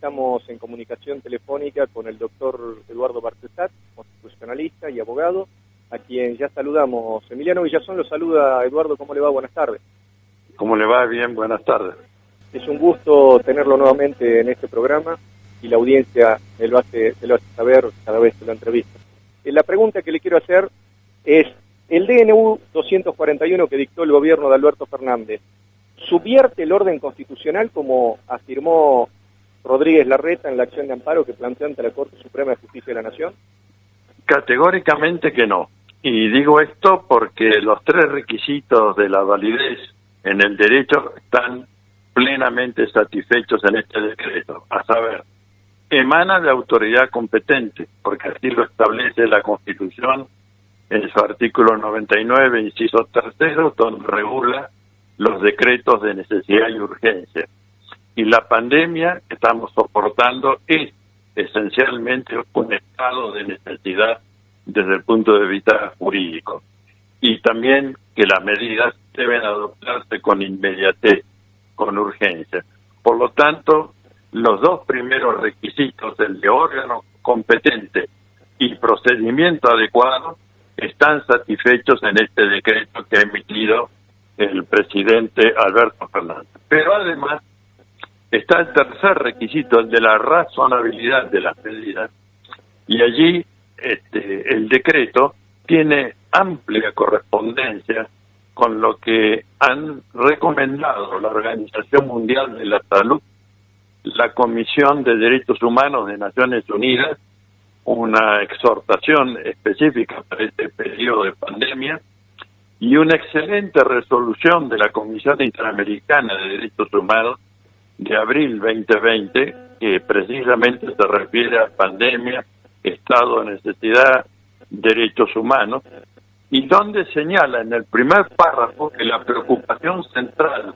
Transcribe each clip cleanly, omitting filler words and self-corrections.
estamos en comunicación telefónica con el doctor Eduardo Bartesat, constitucionalista y abogado, a quien ya saludamos. Emiliano Villazón lo saluda. Eduardo, ¿cómo le va? Buenas tardes. ¿Cómo le va? Bien, buenas tardes. Es un gusto tenerlo nuevamente en este programa y la audiencia me lo hace saber cada vez que lo entrevista. La pregunta que le quiero hacer es, el DNU 241 que dictó el gobierno de Alberto Fernández, ¿subvierte el orden constitucional como afirmó Rodríguez Larreta en la acción de amparo que planteó ante la Corte Suprema de Justicia de la Nación? Categóricamente que no. Y digo esto porque los tres requisitos de la validez en el derecho están plenamente satisfechos en este decreto. A saber, emana de autoridad competente, porque así lo establece la Constitución en su artículo 99, inciso 3, donde regula los decretos de necesidad y urgencia. Y la pandemia que estamos soportando es esencialmente un estado de necesidad desde el punto de vista jurídico. Y también que las medidas deben adoptarse con inmediatez, con urgencia. Por lo tanto, los dos primeros requisitos, el de órgano competente y procedimiento adecuado, están satisfechos en este decreto que ha emitido el presidente Alberto Fernández. Pero además está el tercer requisito, el de la razonabilidad de las medidas, y allí el decreto tiene amplia correspondencia con lo que han recomendado la Organización Mundial de la Salud, la Comisión de Derechos Humanos de Naciones Unidas, una exhortación específica para este periodo de pandemia, y una excelente resolución de la Comisión Interamericana de Derechos Humanos de abril 2020, que precisamente se refiere a pandemia, estado de necesidad, derechos humanos, y donde señala en el primer párrafo que la preocupación central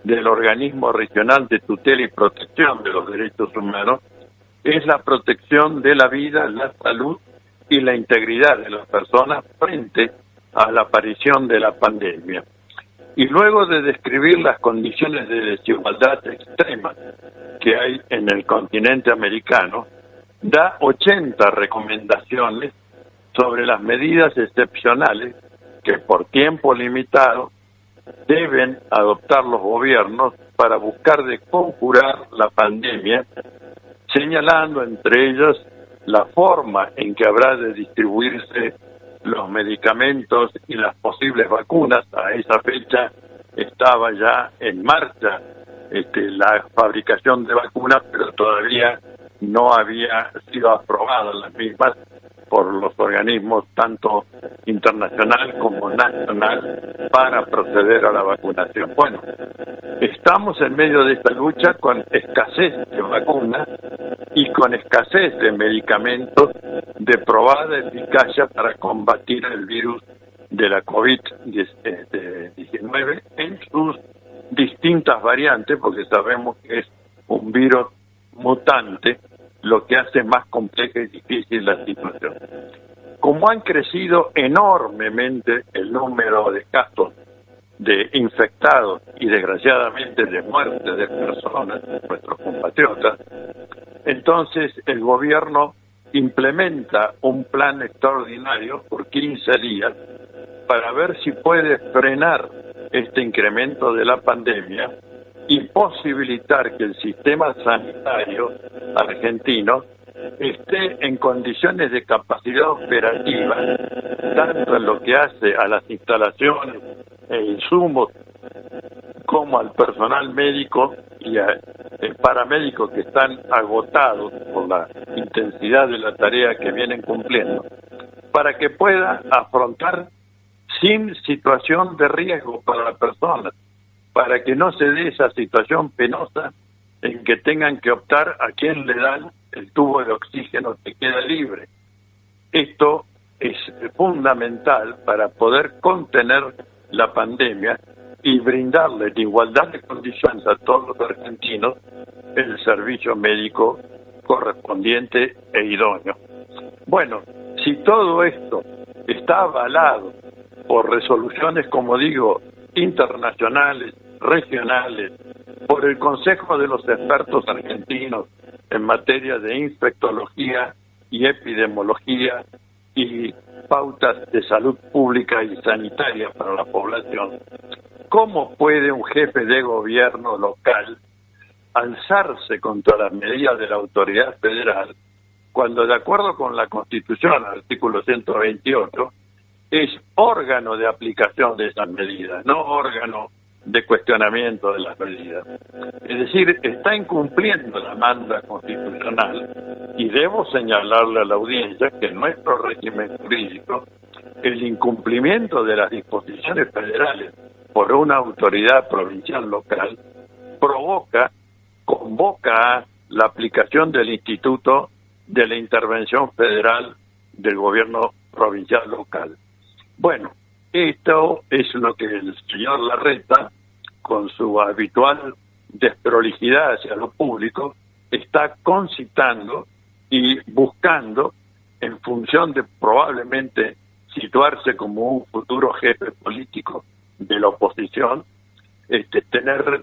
del organismo regional de tutela y protección de los derechos humanos es la protección de la vida, la salud y la integridad de las personas frente a la aparición de la pandemia. Y luego de describir las condiciones de desigualdad extrema que hay en el continente americano, da 80 recomendaciones sobre las medidas excepcionales que por tiempo limitado deben adoptar los gobiernos para buscar de conjurar la pandemia, señalando entre ellos la forma en que habrá de distribuirse los medicamentos y las posibles vacunas. A esa fecha estaba ya en marcha la fabricación de vacunas, pero todavía no había sido aprobadas las mismas por los organismos tanto internacional como nacional para proceder a la vacunación. Bueno, estamos en medio de esta lucha con escasez de vacunas y con escasez de medicamentos de probada eficacia para combatir el virus de la COVID-19 en sus distintas variantes, porque sabemos que es un virus mutante, lo que hace más compleja y difícil la situación. Como han crecido enormemente el número de casos de infectados y desgraciadamente de muerte de personas, nuestros compatriotas, entonces el gobierno implementa un plan extraordinario por 15 días para ver si puede frenar este incremento de la pandemia y posibilitar que el sistema sanitario argentino esté en condiciones de capacidad operativa, tanto en lo que hace a las instalaciones e insumos, como al personal médico y al paramédico que están agotados por la intensidad de la tarea que vienen cumpliendo, para que pueda afrontar sin situación de riesgo para la persona, para que no se dé esa situación penosa en que tengan que optar a quién le dan el tubo de oxígeno que queda libre. Esto es fundamental para poder contener la pandemia y brindarle en igualdad de condiciones a todos los argentinos el servicio médico correspondiente e idóneo. Bueno, si todo esto está avalado por resoluciones, como digo, internacionales, regionales, por el Consejo de los Expertos Argentinos en materia de infectología y epidemiología y pautas de salud pública y sanitaria para la población. ¿Cómo puede un jefe de gobierno local alzarse contra las medidas de la autoridad federal cuando, de acuerdo con la Constitución, artículo 128, es órgano de aplicación de esas medidas, no órgano de cuestionamiento de las medidas? Es decir, está incumpliendo la manda constitucional, y debo señalarle a la audiencia que en nuestro régimen jurídico el incumplimiento de las disposiciones federales por una autoridad provincial local convoca a la aplicación del Instituto de la Intervención Federal del Gobierno Provincial Local. Bueno, esto es lo que el señor Larreta, con su habitual desprolijidad hacia lo público, está concitando y buscando, en función de probablemente situarse como un futuro jefe político de la oposición, tener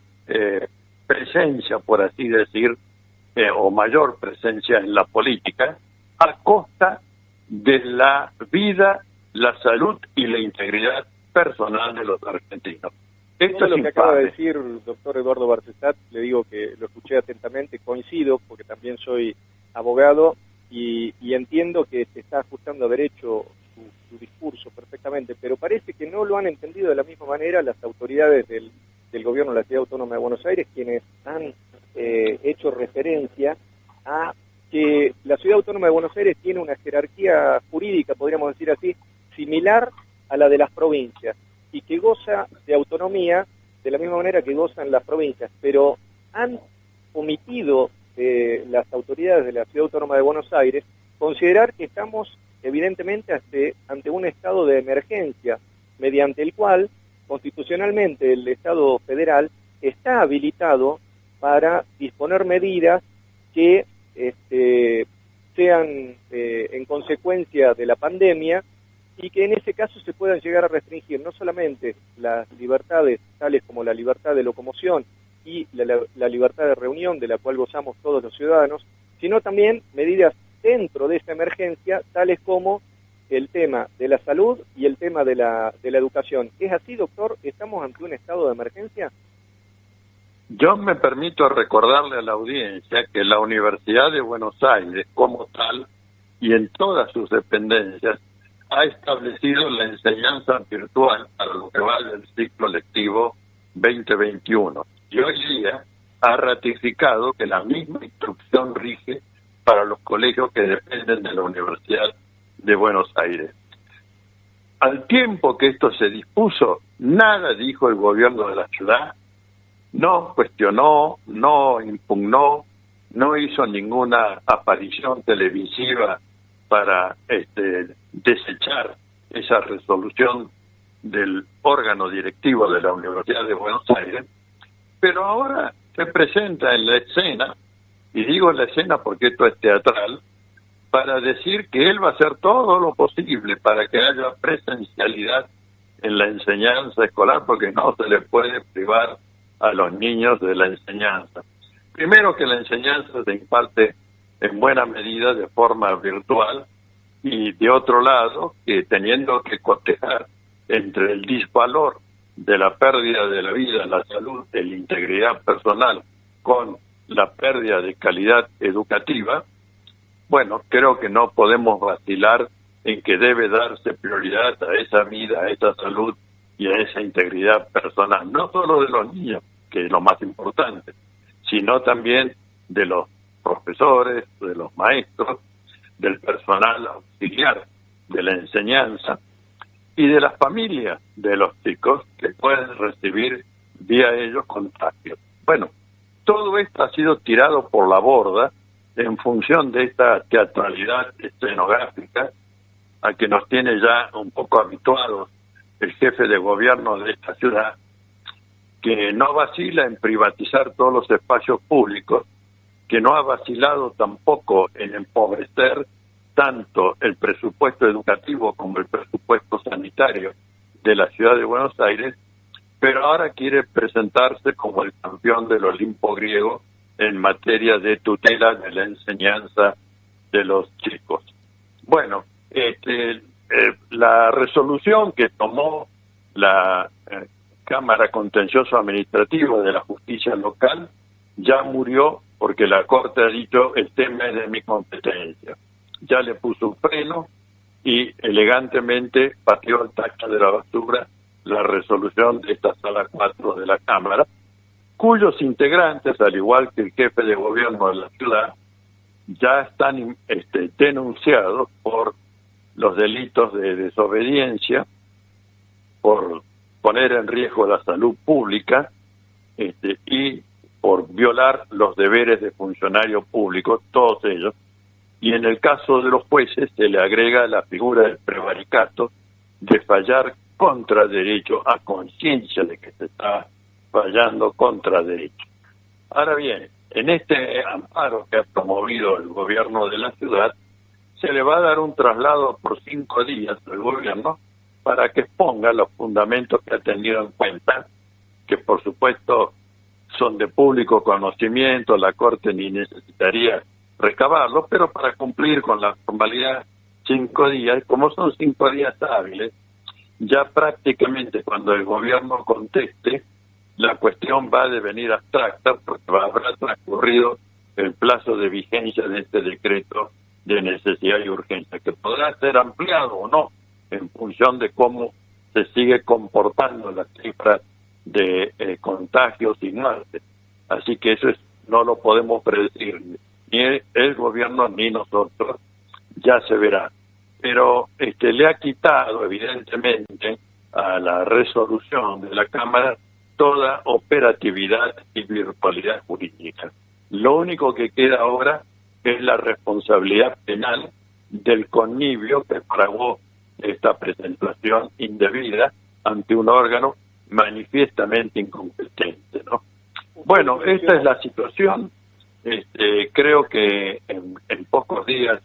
presencia, por así decir, o mayor presencia en la política, a costa de la vida, la salud y la integridad personal de los argentinos. Esto es lo que acaba de decir el doctor Eduardo Barcesat. Le digo que lo escuché atentamente, coincido, porque también soy abogado y entiendo que se está ajustando a derecho su discurso perfectamente, pero parece que no lo han entendido de la misma manera las autoridades del gobierno de la Ciudad Autónoma de Buenos Aires, quienes han hecho referencia a que la Ciudad Autónoma de Buenos Aires tiene una jerarquía jurídica, podríamos decir así, similar a la de las provincias, y que goza de autonomía de la misma manera que gozan las provincias, pero han omitido las autoridades de la Ciudad Autónoma de Buenos Aires considerar que estamos evidentemente ante un estado de emergencia, mediante el cual constitucionalmente el Estado federal está habilitado para disponer medidas que sean en consecuencia de la pandemia, y que en ese caso se puedan llegar a restringir no solamente las libertades tales como la libertad de locomoción y la libertad de reunión, de la cual gozamos todos los ciudadanos, sino también medidas dentro de esta emergencia, tales como el tema de la salud y el tema de la educación. ¿Es así, doctor? ¿Estamos ante un estado de emergencia? Yo me permito recordarle a la audiencia que la Universidad de Buenos Aires, como tal, y en todas sus dependencias, ha establecido la enseñanza virtual para lo que va del ciclo lectivo 2021. Y hoy día ha ratificado que la misma instrucción rige para los colegios que dependen de la Universidad de Buenos Aires. Al tiempo que esto se dispuso, nada dijo el gobierno de la ciudad, no cuestionó, no impugnó, no hizo ninguna aparición televisiva para desechar esa resolución del órgano directivo de la Universidad de Buenos Aires, pero ahora se presenta en la escena, y digo en la escena porque esto es teatral, para decir que él va a hacer todo lo posible para que haya presencialidad en la enseñanza escolar, porque no se le puede privar a los niños de la enseñanza. Primero, que la enseñanza se imparte en buena medida de forma virtual, y de otro lado, que teniendo que cotejar entre el disvalor de la pérdida de la vida, la salud, de la integridad personal con la pérdida de calidad educativa, bueno, creo que no podemos vacilar en que debe darse prioridad a esa vida, a esa salud y a esa integridad personal, no solo de los niños, que es lo más importante, sino también de los profesores, de los maestros, del personal auxiliar de la enseñanza y de las familias de los chicos que pueden recibir vía ellos contagios. Bueno, todo esto ha sido tirado por la borda en función de esta teatralidad escenográfica a que nos tiene ya un poco habituados el jefe de gobierno de esta ciudad, que no vacila en privatizar todos los espacios públicos, que no ha vacilado tampoco en empobrecer tanto el presupuesto educativo como el presupuesto sanitario de la ciudad de Buenos Aires, pero ahora quiere presentarse como el campeón del Olimpo griego en materia de tutela de la enseñanza de los chicos. Bueno, la resolución que tomó la Cámara Contencioso Administrativo de la Justicia Local ya murió porque la Corte ha dicho el tema es de mi competencia. Ya le puso un freno y elegantemente pateó al tacho de la basura la resolución de esta Sala 4 de la Cámara, cuyos integrantes, al igual que el jefe de gobierno de la ciudad, ya están denunciados por los delitos de desobediencia, por poner en riesgo la salud pública y por violar los deberes de funcionarios públicos, todos ellos. Y en el caso de los jueces se le agrega la figura del prevaricato, de fallar contra derecho, a conciencia de que se está fallando contra derecho. Ahora bien, en este amparo que ha promovido el gobierno de la ciudad, se le va a dar un traslado por 5 días al gobierno para que exponga los fundamentos que ha tenido en cuenta, que por supuesto son de público conocimiento, la Corte ni necesitaría recabarlos, pero para cumplir con la formalidad 5 días, como son 5 días hábiles, ya prácticamente cuando el gobierno conteste, la cuestión va a devenir abstracta porque habrá transcurrido el plazo de vigencia de este decreto de necesidad y urgencia, que podrá ser ampliado o no en función de cómo se sigue comportando la cifra de contagios y muertes. Así que eso no lo podemos predecir, ni el gobierno ni nosotros, ya se verá. Pero le ha quitado evidentemente a la resolución de la Cámara toda operatividad y virtualidad jurídica. Lo único que queda ahora es la responsabilidad penal del connivio que fraguó esta presentación indebida ante un órgano manifiestamente incompetente, ¿no? Bueno, esta es la situación. Creo que en pocos días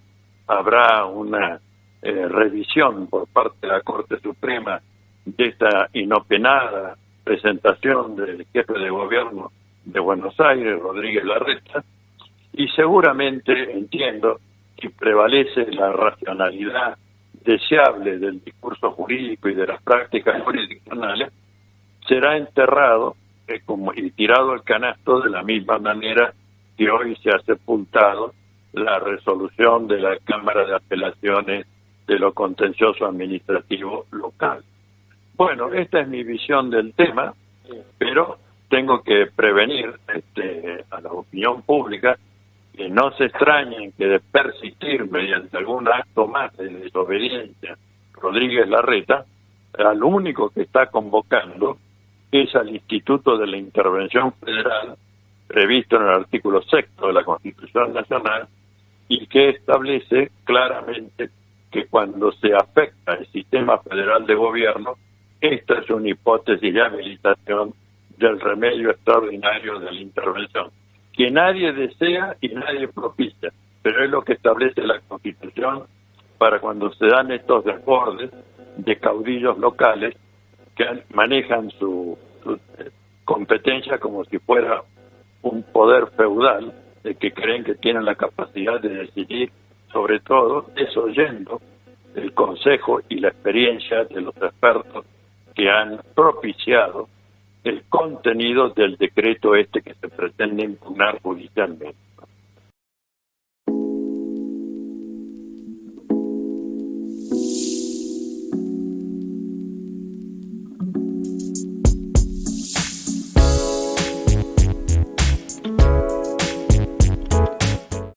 habrá una revisión por parte de la Corte Suprema de esta inopinada presentación del jefe de gobierno de Buenos Aires, Rodríguez Larreta, y seguramente, entiendo, que prevalece la racionalidad deseable del discurso jurídico y de las prácticas jurisdiccionales, será enterrado y tirado al canasto de la misma manera que hoy se ha sepultado la resolución de la Cámara de Apelaciones de lo Contencioso Administrativo Local. Bueno, esta es mi visión del tema, pero tengo que prevenir a la opinión pública que no se extrañen que de persistir mediante algún acto más de desobediencia Rodríguez Larreta, al único que está convocando es al Instituto de la Intervención Federal, previsto en el artículo 6 de la Constitución Nacional, y que establece claramente que cuando se afecta el sistema federal de gobierno, esta es una hipótesis de habilitación del remedio extraordinario de la intervención, que nadie desea y nadie propicia, pero es lo que establece la Constitución para cuando se dan estos desbordes de caudillos locales que manejan su competencia como si fuera un poder feudal, de que creen que tienen la capacidad de decidir, sobre todo desoyendo el consejo y la experiencia de los expertos que han propiciado el contenido del decreto que se pretende impugnar judicialmente.